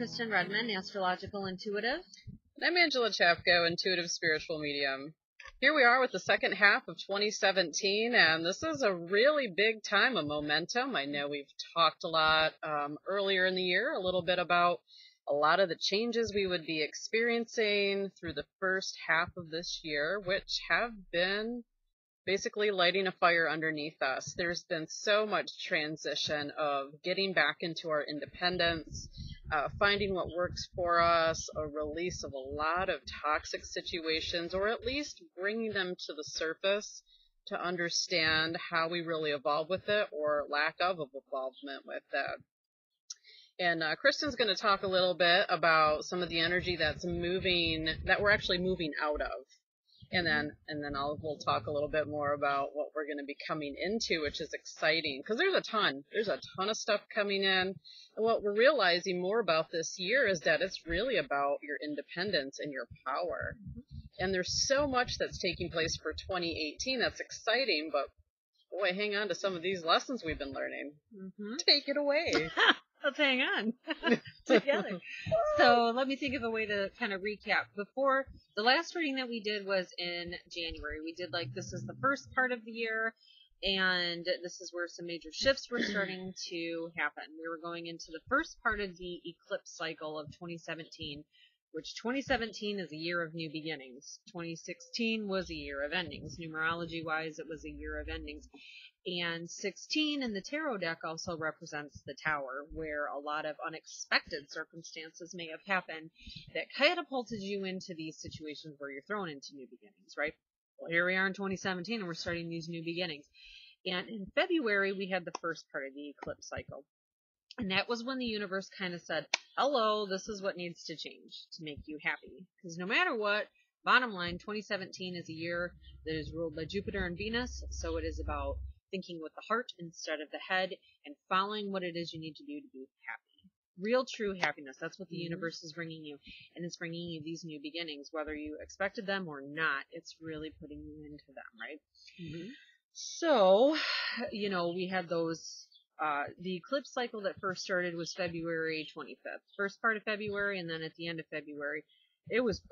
Kristen Redman, Astrological Intuitive. And I'm Angela Chapko, Intuitive Spiritual Medium. Here we are with the second half of 2017, and this is a really big time of momentum. I know we've talked a lot earlier in the year, a little bit about a lot of the changes we would be experiencing through the first half of this year, which have been basically lighting a fire underneath us. There's been so much transition of getting back into our independence, finding what works for us, a release of a lot of toxic situations, or at least bringing them to the surface to understand how we really evolve with it or lack of involvement with it. And Kristen's going to talk a little bit about some of the energy that's moving, that we're actually moving out of. And then we'll talk a little bit more about what we're going to be coming into, which is exciting because there's a ton of stuff coming in. And what we're realizing more about this year is that it's really about your independence and your power. And there's so much that's taking place for 2018 that's exciting, but boy, hang on to some of these lessons we've been learning. Mm-hmm. Take it away. Let's hang on together. So let me think of a way to kind of recap. Before, the last reading that we did was in January. We did this is the first part of the year, and this is where some major shifts were starting to happen. We were going into the first part of the eclipse cycle of 2017, which 2017 is a year of new beginnings. 2016 was a year of endings. Numerology-wise, it was a year of endings. And 16 in the tarot deck also represents the tower, where a lot of unexpected circumstances may have happened that catapulted you into these situations where you're thrown into new beginnings, right? Well, here we are in 2017, and we're starting these new beginnings. And in February, we had the first part of the eclipse cycle. And that was when the universe kind of said, hello, this is what needs to change to make you happy. Because no matter what, bottom line, 2017 is a year that is ruled by Jupiter and Venus, so it is about thinking with the heart instead of the head and following what it is you need to do to be happy. Real, true happiness. That's what the universe is bringing you. And it's bringing you these new beginnings. Whether you expected them or not, it's really putting you into them, right? Mm-hmm. So, we had those, the eclipse cycle that first started was February 25th. First part of February, and then at the end of February, it was,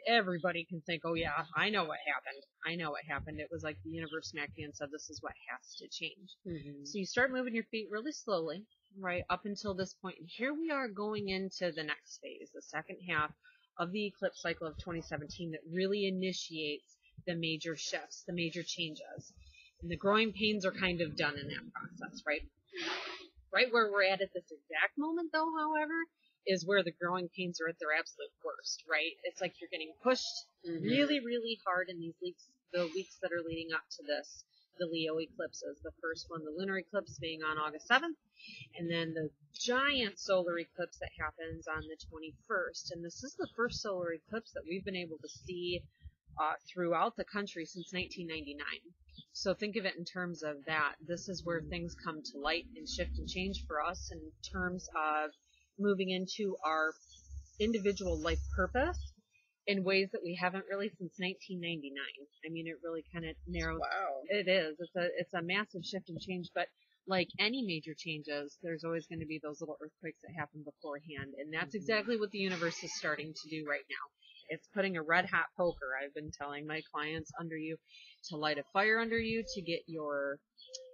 everybody can think, oh yeah, I know what happened. It was like the universe smacked you and said, this is what has to change. Mm-hmm. So you start moving your feet really slowly, right, up until this point. And here we are going into the next phase, the second half of the eclipse cycle of 2017 that really initiates the major shifts, the major changes. And the growing pains are kind of done in that process, right? Right where we're at this exact moment, though, however, is where the growing pains are at their absolute worst, right? It's like you're getting pushed really, really hard in these weeks, the weeks that are leading up to this, the Leo eclipses. The first one, the lunar eclipse, being on August 7th, and then the giant solar eclipse that happens on the 21st. And this is the first solar eclipse that we've been able to see throughout the country since 1999. So think of it in terms of that. This is where things come to light and shift and change for us in terms of moving into our individual life purpose in ways that we haven't really since 1999. I mean, it really kind of narrows. Wow. It is. It's a massive shift and change, but like any major changes, there's always going to be those little earthquakes that happen beforehand, and that's exactly what the universe is starting to do right now. It's putting a red hot poker. I've been telling my clients under you to light a fire under you to get your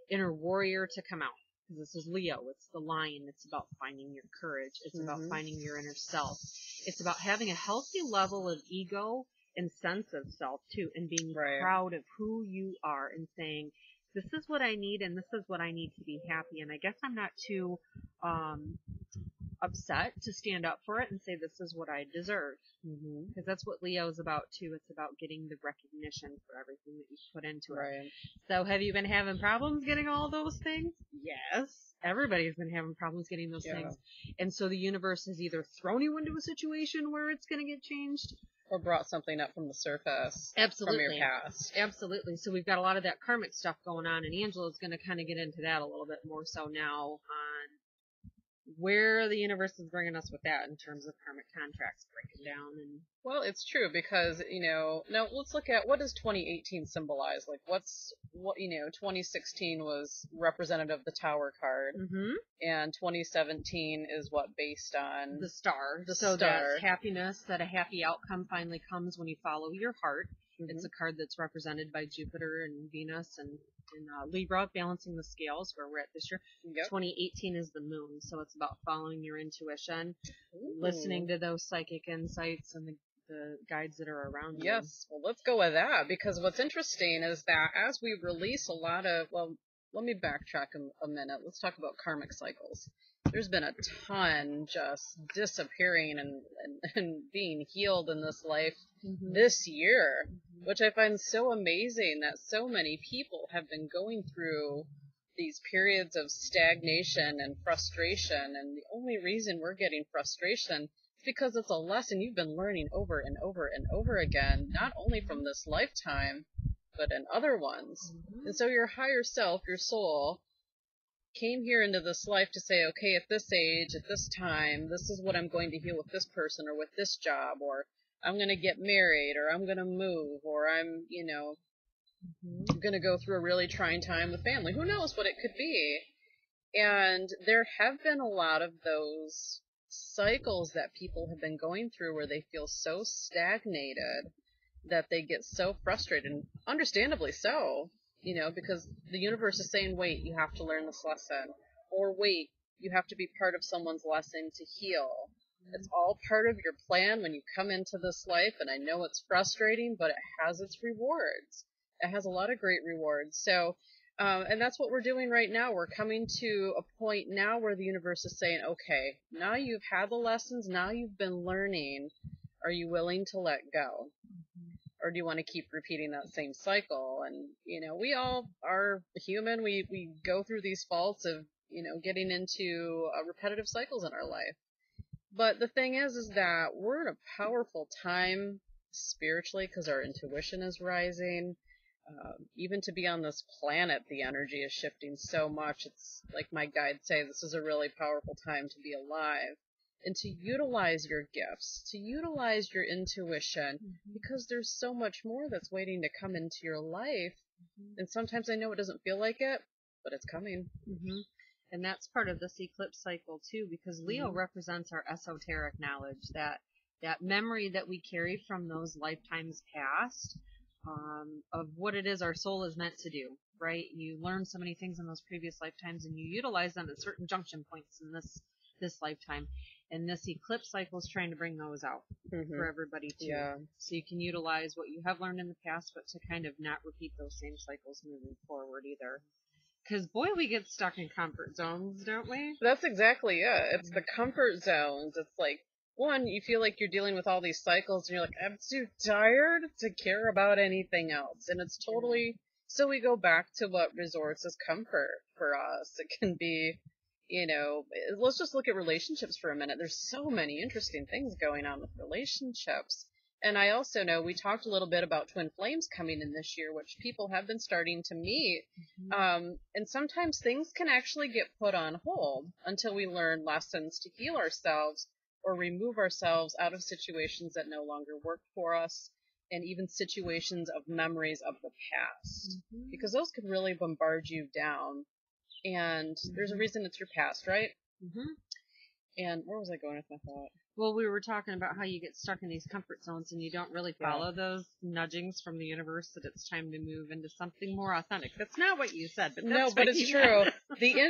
inner warrior to come out. This is Leo. It's the lion. It's about finding your courage. It's about finding your inner self. It's about having a healthy level of ego and sense of self, too, and being proud of who you are and saying, this is what I need and this is what I need to be happy. And I guess I'm not too upset to stand up for it and say this is what I deserve. Because that's what Leo is about, too. It's about getting the recognition for everything that you've put into it. So have you been having problems getting all those things? Yes. Everybody's been having problems getting those things. And so the universe has either thrown you into a situation where it's going to get changed, or brought something up from the surface. Absolutely. From your past. Absolutely. So we've got a lot of that karmic stuff going on, and Angela's going to kind of get into that a little bit more so now on where the universe is bringing us with that in terms of karmic contracts breaking down. And well, it's true because, now let's look at what does 2018 symbolize? Like, what's what 2016 was representative of the Tower card, and 2017 is what based on the star. So that's happiness, that a happy outcome finally comes when you follow your heart. It's a card that's represented by Jupiter and Venus and Libra, balancing the scales, where we're at this year. 2018 is the moon, so it's about following your intuition, listening to those psychic insights and the guides that are around you. Yes, well, let's go with that, because what's interesting is that as we release a lot of, well, let me backtrack a minute. Let's talk about karmic cycles. There's been a ton just disappearing and being healed in this life this year, which I find so amazing that so many people have been going through these periods of stagnation and frustration, and the only reason we're getting frustration is because it's a lesson you've been learning over and over and over again, not only from this lifetime, but in other ones. And so your higher self, your soul, came here into this life to say, okay, at this age, at this time, this is what I'm going to heal with this person or with this job, or I'm going to get married, or I'm going to move, or I'm going to go through a really trying time with family. Who knows what it could be? And there have been a lot of those cycles that people have been going through where they feel so stagnated that they get so frustrated, and understandably so, because the universe is saying, wait, you have to learn this lesson, or wait, you have to be part of someone's lesson to heal. It's all part of your plan when you come into this life, and I know it's frustrating, but it has its rewards. It has a lot of great rewards. So, and that's what we're doing right now. We're coming to a point now where the universe is saying, okay, now you've had the lessons, now you've been learning. Are you willing to let go? Or do you want to keep repeating that same cycle? And, we all are human. We go through these faults of, getting into repetitive cycles in our life. But the thing is that we're in a powerful time spiritually because our intuition is rising. Even to be on this planet, the energy is shifting so much. It's like my guides say, this is a really powerful time to be alive. And to utilize your gifts, to utilize your intuition, because there's so much more that's waiting to come into your life. And sometimes I know it doesn't feel like it, but it's coming. And that's part of this eclipse cycle too, because Leo represents our esoteric knowledge, that memory that we carry from those lifetimes past, of what it is our soul is meant to do, right? You learn so many things in those previous lifetimes, and you utilize them at certain junction points in this lifetime. And this eclipse cycle is trying to bring those out for everybody too. Yeah. So you can utilize what you have learned in the past, but to kind of not repeat those same cycles moving forward either. Because, boy, we get stuck in comfort zones, don't we? That's exactly it. It's the comfort zones. It's like, one, you feel like you're dealing with all these cycles, and you're like, I'm too tired to care about anything else. And it's totally, so we go back to what resorts as comfort for us. It can be, let's just look at relationships for a minute. There's so many interesting things going on with relationships. And I also know we talked a little bit about twin flames coming in this year, which people have been starting to meet. And sometimes things can actually get put on hold until we learn lessons to heal ourselves or remove ourselves out of situations that no longer work for us, and even situations of memories of the past, because those can really bombard you down. And there's a reason it's your past, right? And where was I going with my thought? Well, we were talking about how you get stuck in these comfort zones and you don't really follow those nudgings from the universe that it's time to move into something more authentic. That's not what you said, but that's but it's true.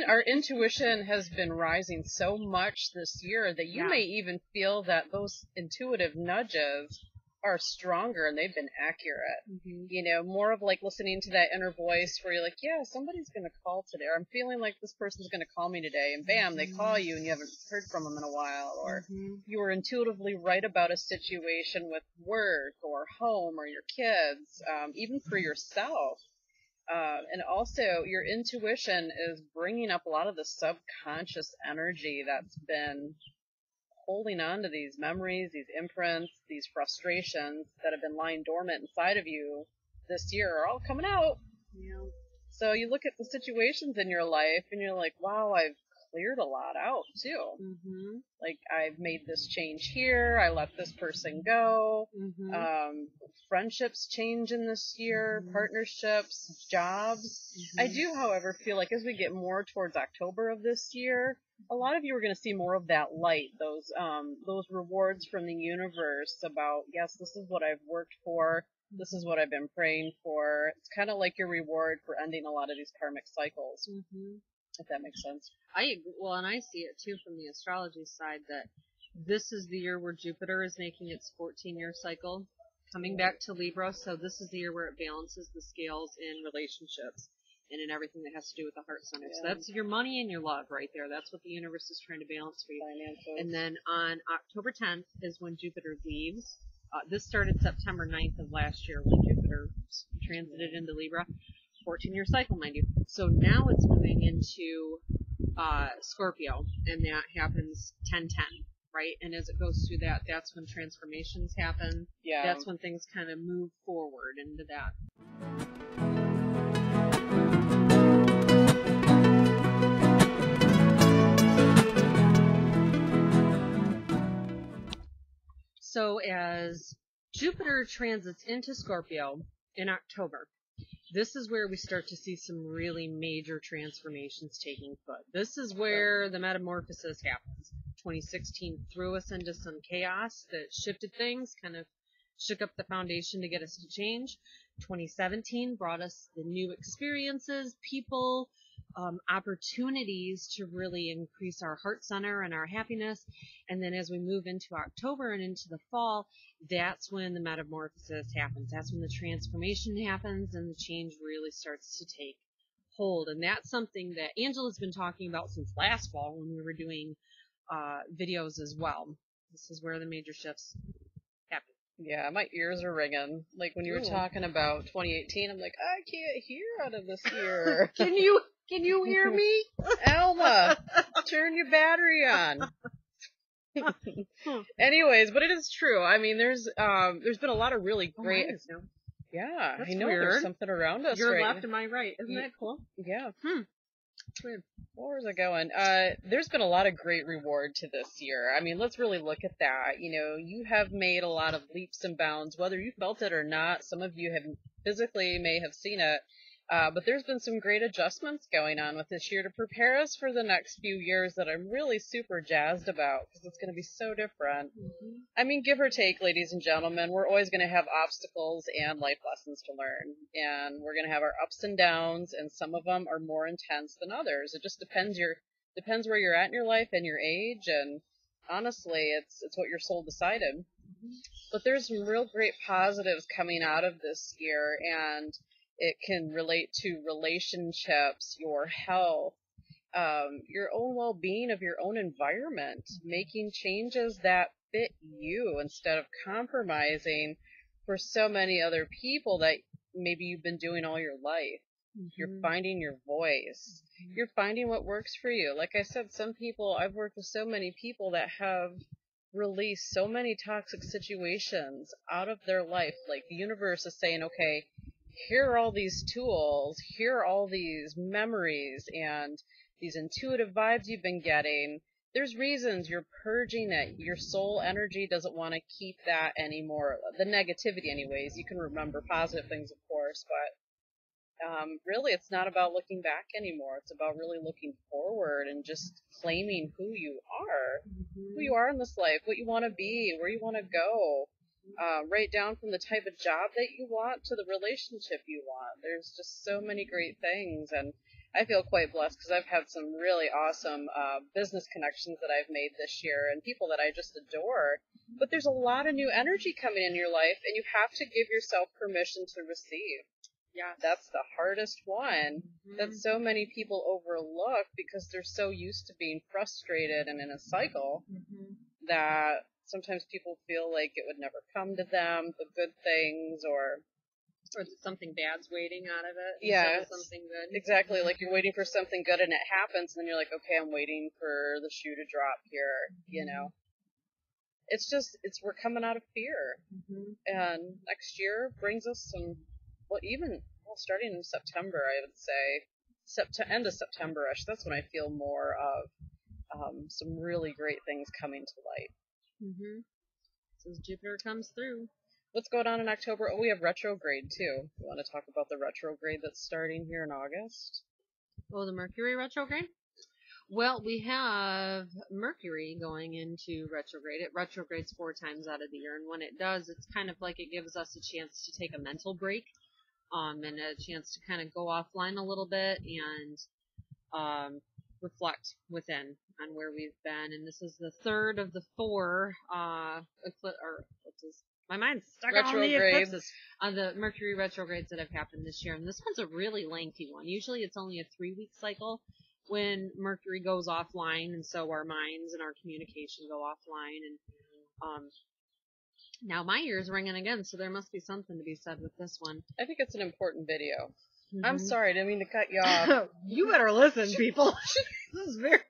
Our intuition has been rising so much this year that you may even feel that those intuitive nudges are stronger and they've been accurate. More of like listening to that inner voice where you're like, yeah, somebody's going to call today, or I'm feeling like this person's going to call me today, and bam, they call you and you haven't heard from them in a while, or you were intuitively right about a situation with work or home or your kids, even for yourself. And also your intuition is bringing up a lot of the subconscious energy that's been holding on to these memories, these imprints, these frustrations that have been lying dormant inside of you this year are all coming out. So you look at the situations in your life and you're like, wow, I've cleared a lot out too. Like, I've made this change here, I let this person go. friendships change in this year, partnerships, jobs. I do, however, feel like as we get more towards October of this year, a lot of you are going to see more of that light, those rewards from the universe about, yes, this is what I've worked for, this is what I've been praying for. It's kind of like your reward for ending a lot of these karmic cycles, if that makes sense. I agree. Well, and I see it too from the astrology side that this is the year where Jupiter is making its 14-year cycle, coming back to Libra. So this is the year where it balances the scales in relationships and in everything that has to do with the heart center. So that's your money and your love right there. That's what the universe is trying to balance for you. Financial. And then on October 10th is when Jupiter leaves. This started September 9th of last year when Jupiter transited into Libra. 14-year cycle, mind you. So now it's moving into Scorpio, and that happens 10-10, right? And as it goes through that, that's when transformations happen. Yeah. That's when things kind of move forward into that. So as Jupiter transits into Scorpio in October, this is where we start to see some really major transformations taking foot. This is where the metamorphosis happens. 2016 threw us into some chaos that shifted things, kind of shook up the foundation to get us to change. 2017 brought us the new experiences, people, opportunities to really increase our heart center and our happiness. And then as we move into October and into the fall, that's when the metamorphosis happens. That's when the transformation happens and the change really starts to take hold. And that's something that Angela's been talking about since last fall when we were doing videos as well. This is where the major shifts happen. Yeah, my ears are ringing. Like when you were talking about 2018, I'm like, I can't hear out of this year. Can you hear me? Alma, turn your battery on. Anyways, but it is true. I mean, there's been a lot of really great. Yeah, that's I know weird. There's something around us. Your right left and my right. Isn't that cool? Yeah. Weird. Where was I going? There's been a lot of great reward to this year. I mean, let's really look at that. You know, you have made a lot of leaps and bounds, whether you felt it or not. Some of you have physically may have seen it. But there's been some great adjustments going on with this year to prepare us for the next few years that I'm really super jazzed about because it's going to be so different. I mean, give or take, ladies and gentlemen, we're always going to have obstacles and life lessons to learn. And we're going to have our ups and downs, and some of them are more intense than others. It just depends where you're at in your life and your age, and honestly, it's what your soul decided. But there's some real great positives coming out of this year, and it can relate to relationships, your health, your own well-being of your own environment, making changes that fit you instead of compromising for so many other people that maybe you've been doing all your life. You're finding your voice. You're finding what works for you. Like I said, I've worked with so many people that have released so many toxic situations out of their life. Like the universe is saying, okay, here are all these tools, here are all these memories and these intuitive vibes you've been getting. There's reasons you're purging it. Your soul energy doesn't want to keep that anymore. The negativity anyways. You can remember positive things, of course, but really it's not about looking back anymore. It's about really looking forward and just claiming who you are in this life, what you want to be, where you want to go. Right down from the type of job that you want to the relationship you want. There's just so many great things, and I feel quite blessed because I've had some really awesome business connections that I've made this year and people that I just adore. But there's a lot of new energy coming in your life, and you have to give yourself permission to receive. Yeah, that's the hardest one that so many people overlook because they're so used to being frustrated and in a cycle that sometimes people feel like it would never come to them, the good things, or something bad's waiting out of it. Yeah, something good. Exactly. Like you're waiting for something good and it happens, and then you're like, okay, I'm waiting for the shoe to drop here. You know, we're coming out of fear, and next year brings us some. Starting in September, I would say, end of September-ish. That's when I feel more of some really great things coming to light. So as Jupiter comes through, What's going on in October? Oh, we have retrograde, too. You want to talk about the retrograde that's starting here in August? Oh, the Mercury retrograde? Well, we have Mercury going into retrograde. It retrogrades 4 times out of the year, and when it does, it's kind of like it gives us a chance to take a mental break, and a chance to kind of go offline a little bit and reflect within on where we've been. And this is the third of the 4 eclipses. My mind's stuck on the eclipses, on the Mercury retrogrades that have happened this year, and this one's a really lengthy one. Usually, it's only a 3-week cycle when Mercury goes offline, and so our minds and our communication go offline. And now my ear's ringing again, so there must be something to be said with this one. I think it's an important video. Mm-hmm. I'm sorry, I didn't mean to cut you off. You better listen, people. This is very.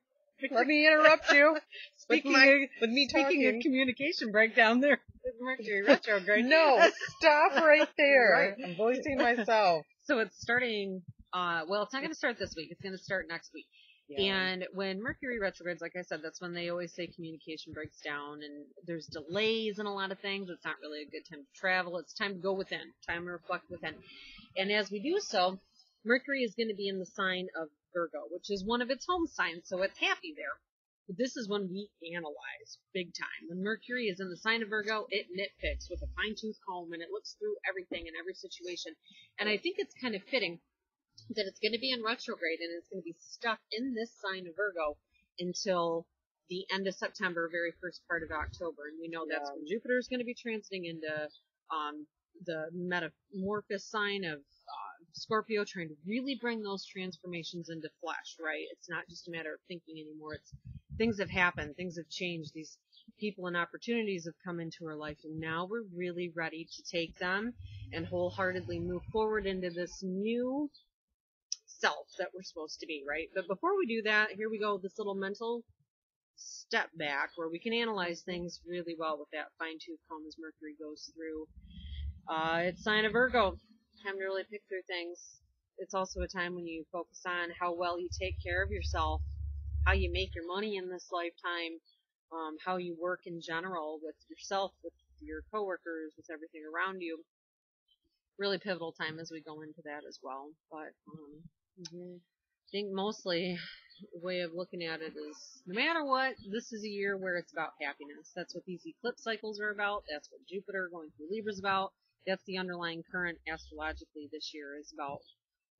Let me interrupt you. Speaking of communication breakdown there with Mercury retrograde. No, stop right there. Right. I'm voicing myself. So it's starting. Well, it's not going to start this week. It's going to start next week. Yeah. And when Mercury retrogrades, like I said, that's when they always say communication breaks down and there's delays in a lot of things. It's not really a good time to travel. It's time to go within, time to reflect within. And as we do so, Mercury is going to be in the sign of Virgo, which is one of its home signs, so it's happy there. But this is when we analyze big time. When Mercury is in the sign of Virgo, it nitpicks with a fine-tooth comb and it looks through everything and every situation. And I think it's kind of fitting that it's going to be in retrograde and it's going to be stuck in this sign of Virgo until the end of September, very first part of October. And we know that's when Jupiter is going to be transiting into the metamorphosis sign of Scorpio, trying to really bring those transformations into flesh, right? It's not just a matter of thinking anymore. It's things have happened, things have changed, these people and opportunities have come into our life, and now we're really ready to take them and wholeheartedly move forward into this new self that we're supposed to be, right? But before we do that, here we go, this little mental step back where we can analyze things really well with that fine-tooth comb as Mercury goes through. It's sign of Virgo. Time to really pick through things. It's also a time when you focus on how well you take care of yourself, how you make your money in this lifetime, how you work in general with yourself, with your coworkers, with everything around you. Really pivotal time as we go into that as well. But I think mostly the way of looking at it is no matter what, this is a year where it's about happiness. That's what these eclipse cycles are about. That's what Jupiter going through Libra is about. That's the underlying current astrologically this year is about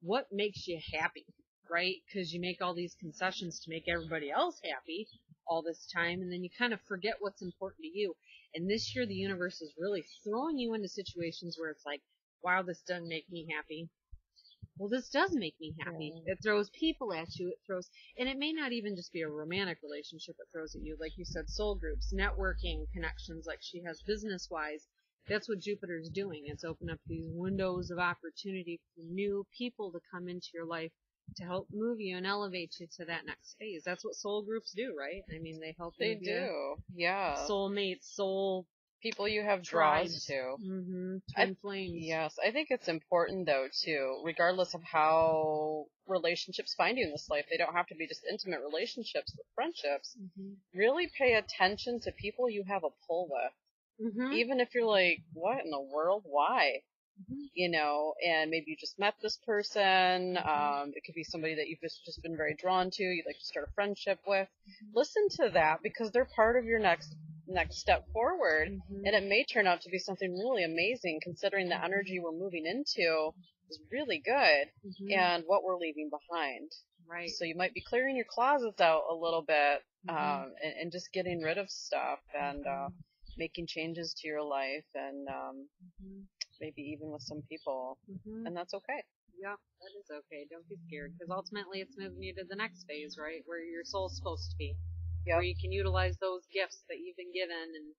what makes you happy, right? Because you make all these concessions to make everybody else happy all this time, and then you kind of forget what's important to you. And this year the universe is really throwing you into situations where it's like, wow, this doesn't make me happy. Well, this does make me happy. It throws people at you. And it may not even just be a romantic relationship it throws at you. Like you said, soul groups, networking connections like she has business-wise. That's what Jupiter's doing. It's opened up these windows of opportunity for new people to come into your life to help move you and elevate you to that next phase. That's what soul groups do, right? I mean, they help you. They do, yeah. Soulmates, soul people you have draws to. Twin flames. Yes, I think it's important though too, regardless of how relationships find you in this life. They don't have to be just intimate relationships, but friendships. Really pay attention to people you have a pull with. Even if you're like, what in the world? Why? You know, and maybe you just met this person. It could be somebody that you've just been very drawn to. You'd like to start a friendship with. Listen to that because they're part of your next step forward, and it may turn out to be something really amazing considering the energy we're moving into is really good and what we're leaving behind. Right. So you might be clearing your closets out a little bit and just getting rid of stuff and making changes to your life and maybe even with some people, and that's okay. Yeah, that is okay. Don't be scared because ultimately it's moving you to the next phase, right, where your soul's supposed to be. Where you can utilize those gifts that you've been given and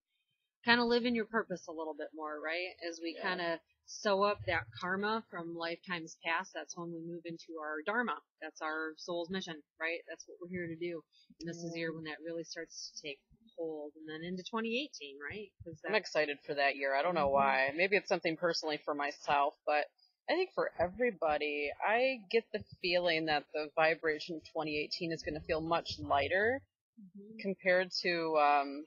kind of live in your purpose a little bit more, right? As we kind of sew up that karma from lifetimes past, that's when we move into our dharma. That's our soul's mission, right? That's what we're here to do. And this is the year when that really starts to take hold. And then into 2018, right? I'm excited for that year. I don't know why. Maybe it's something personally for myself, but I think for everybody, I get the feeling that the vibration of 2018 is going to feel much lighter compared to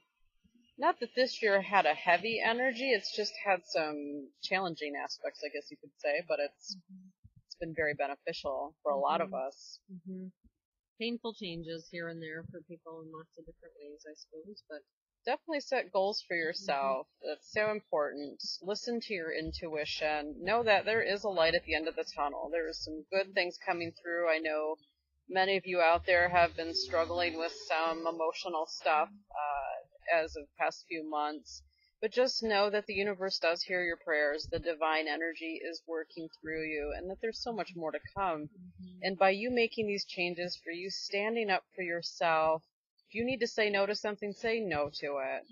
Not that this year had a heavy energy, it's just had some challenging aspects, I guess you could say, but it's been very beneficial for a lot of us. Painful changes here and there for people in lots of different ways, I suppose, but definitely set goals for yourself. It's so important. Listen to your intuition. Know that there is a light at the end of the tunnel. There's some good things coming through. I know many of you out there have been struggling with some emotional stuff as of the past few months. But just know that the universe does hear your prayers. The divine energy is working through you, and that there's so much more to come. And by you making these changes, for you standing up for yourself, if you need to say no to something, say no to it.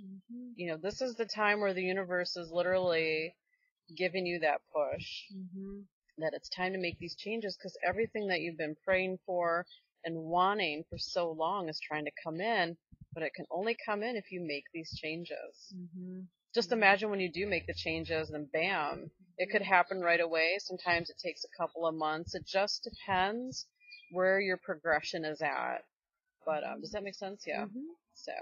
You know, this is the time where the universe is literally giving you that push. That it's time to make these changes, because everything that you've been praying for and wanting for so long is trying to come in, but it can only come in if you make these changes. Just imagine when you do make the changes, then bam, it could happen right away. Sometimes it takes a couple of months. It just depends where your progression is at. But does that make sense? Yeah. So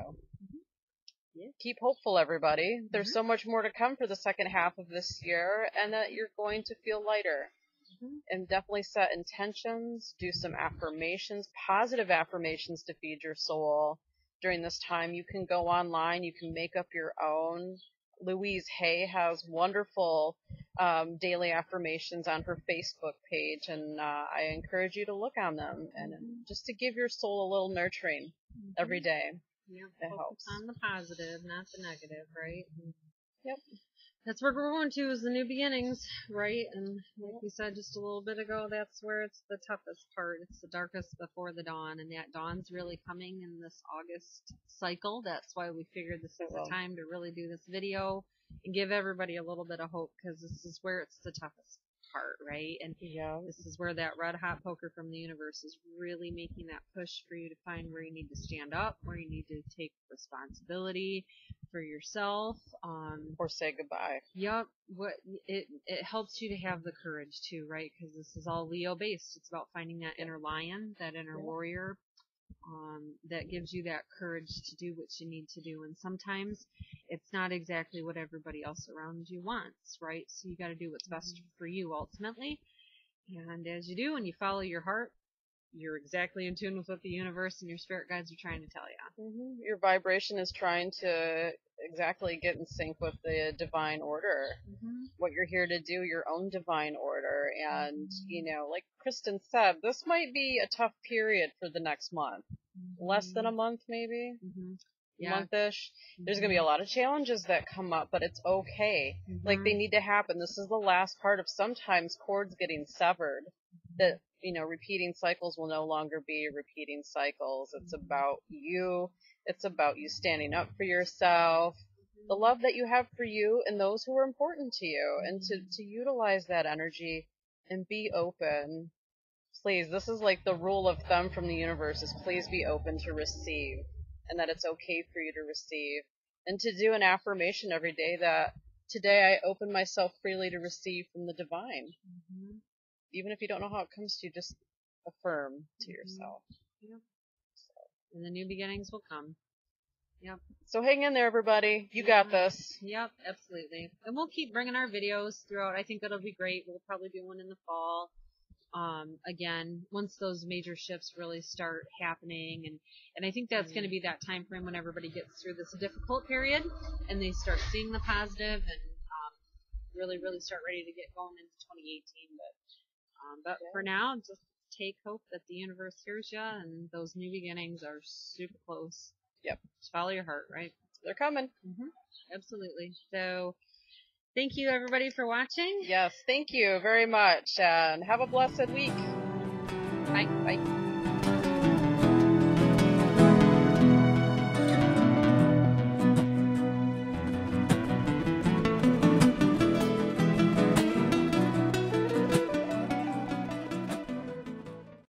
keep hopeful, everybody. There's so much more to come for the second half of this year, and that you're going to feel lighter. And definitely set intentions, do some affirmations, positive affirmations to feed your soul. During this time, you can go online, you can make up your own. Louise Hay has wonderful daily affirmations on her Facebook page, and I encourage you to look on them, and just to give your soul a little nurturing every day. It helps. On the positive, not the negative, right? Yep. That's where we're going to, is the new beginnings, right? And like we said just a little bit ago, that's where it's the toughest part. It's the darkest before the dawn, and that dawn's really coming in this August cycle. That's why we figured this is the time to really do this video and give everybody a little bit of hope, because this is where it's the toughest part, right? And this is where that red hot poker from the universe is really making that push for you to find where you need to stand up, where you need to take responsibility for yourself, or say goodbye. Yep. It helps you to have the courage too, right? Because this is all Leo based. It's about finding that inner lion, that inner warrior, that gives you that courage to do what you need to do. And sometimes it's not exactly what everybody else around you wants, right? So you got to do what's best for you ultimately. And as you do, and you follow your heart, you're exactly in tune with what the universe and your spirit guides are trying to tell you. Your vibration is trying to exactly get in sync with the divine order. What you're here to do, your own divine order. And, you know, like Kristen said, this might be a tough period for the next month. Less than a month, maybe. Month-ish. There's going to be a lot of challenges that come up, but it's okay. Like, they need to happen. This is the last part of sometimes cords getting severed. That, you know, repeating cycles will no longer be repeating cycles. It's about you. It's about you standing up for yourself, the love that you have for you and those who are important to you, and to utilize that energy and be open. Please, this is like the rule of thumb from the universe, is please be open to receive, and that it's okay for you to receive. And to do an affirmation every day that today I open myself freely to receive from the divine. Even if you don't know how it comes to you, just affirm to yourself. And the new beginnings will come. So hang in there, everybody. You got this. Yep, absolutely. And we'll keep bringing our videos throughout. I think that'll be great. We'll probably do one in the fall. Again, once those major shifts really start happening, and I think that's going to be that time frame when everybody gets through this difficult period and they start seeing the positive and really start ready to get going into 2018. But for now, just take hope that the universe hears you, and those new beginnings are super close. Yep. Just follow your heart, right? They're coming. Absolutely. So thank you, everybody, for watching. Yes, thank you very much, and have a blessed week. Bye. Bye.